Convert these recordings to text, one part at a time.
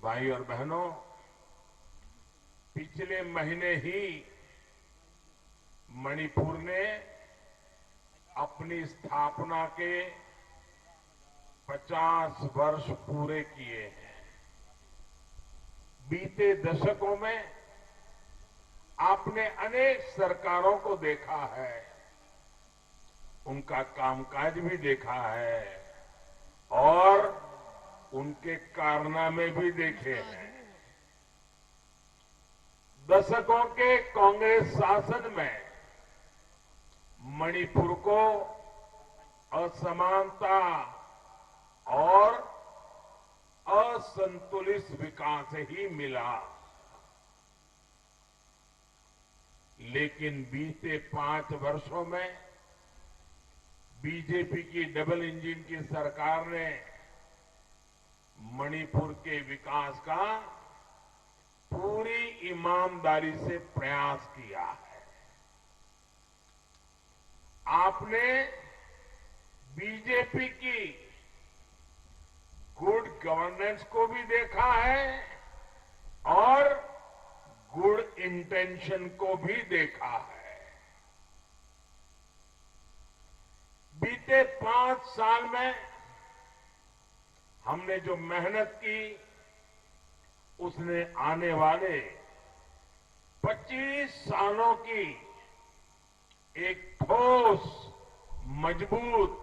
भाई और बहनों, पिछले महीने ही मणिपुर ने अपनी स्थापना के 50 वर्ष पूरे किए हैं। बीते दशकों में आपने अनेक सरकारों को देखा है, उनका कामकाज भी देखा है और उनके कारनामे भी देखे हैं। दशकों के कांग्रेस शासन में मणिपुर को असमानता और असंतुलित विकास ही मिला, लेकिन बीते 5 वर्षों में बीजेपी की डबल इंजन की सरकार ने मणिपुर के विकास का पूरी ईमानदारी से प्रयास किया है। आपने बीजेपी की गुड गवर्नेंस को भी देखा है और गुड इंटेंशन को भी देखा है। बीते 5 साल में हमने जो मेहनत की, उसने आने वाले 25 सालों की एक ठोस, मजबूत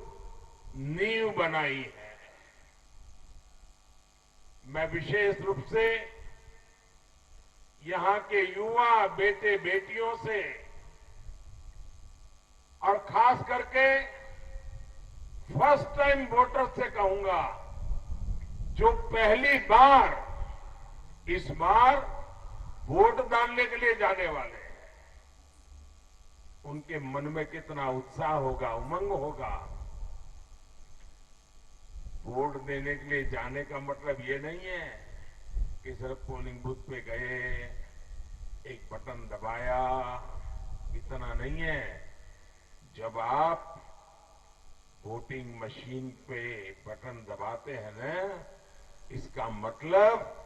नींव बनाई है। मैं विशेष रूप से यहां के युवा बेटे बेटियों से और खास करके फर्स्ट टाइम वोटर से कहूंगा, जो पहली बार इस बार वोट डालने के लिए जाने वाले हैं, उनके मन में कितना उत्साह होगा, उमंग होगा। वोट देने के लिए जाने का मतलब ये नहीं है कि सिर्फ पोलिंग बूथ पे गए, एक बटन दबाया, इतना नहीं है। जब आप वोटिंग मशीन पे बटन दबाते हैं ना, इसका मतलब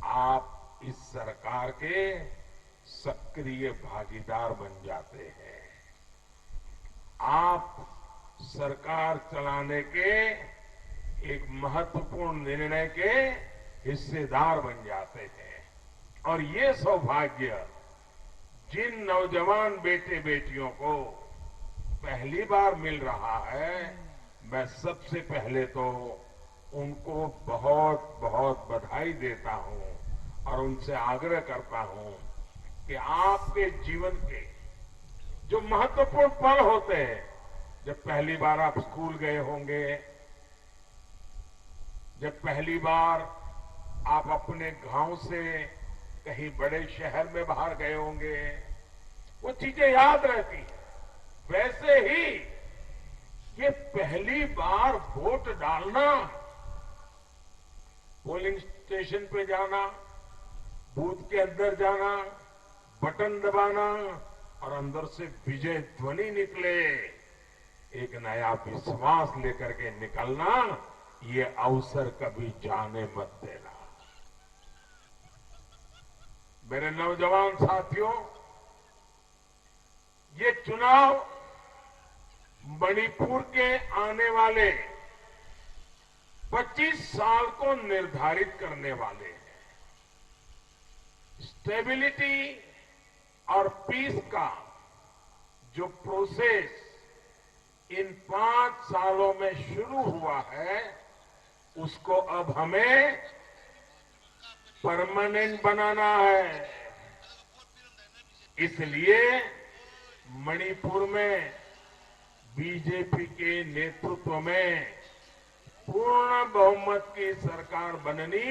आप इस सरकार के सक्रिय भागीदार बन जाते हैं। आप सरकार चलाने के एक महत्वपूर्ण निर्णय के हिस्सेदार बन जाते हैं। और ये सौभाग्य जिन नौजवान बेटे बेटियों को पहली बार मिल रहा है, मैं सबसे पहले तो उनको बहुत बहुत बधाई देता हूं और उनसे आग्रह करता हूं कि आपके जीवन के जो महत्वपूर्ण पल होते हैं, जब पहली बार आप स्कूल गए होंगे, जब पहली बार आप अपने गांव से कहीं बड़े शहर में बाहर गए होंगे, वो चीजें याद रहती हैं। वैसे ही ये पहली बार वोट डालना, पोलिंग स्टेशन पे जाना, बूथ के अंदर जाना, बटन दबाना और अंदर से विजय ध्वनि निकले, एक नया विश्वास लेकर के निकलना, ये अवसर कभी जाने मत देना। मेरे नौजवान साथियों, ये चुनाव मणिपुर के आने वाले 25 साल को निर्धारित करने वाले हैं। स्टेबिलिटी और पीस का जो प्रोसेस इन 5 सालों में शुरू हुआ है, उसको अब हमें परमानेंट बनाना है। इसलिए मणिपुर में बीजेपी के नेतृत्व में पूर्ण बहुमत की सरकार बननी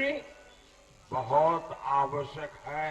बहुत आवश्यक है।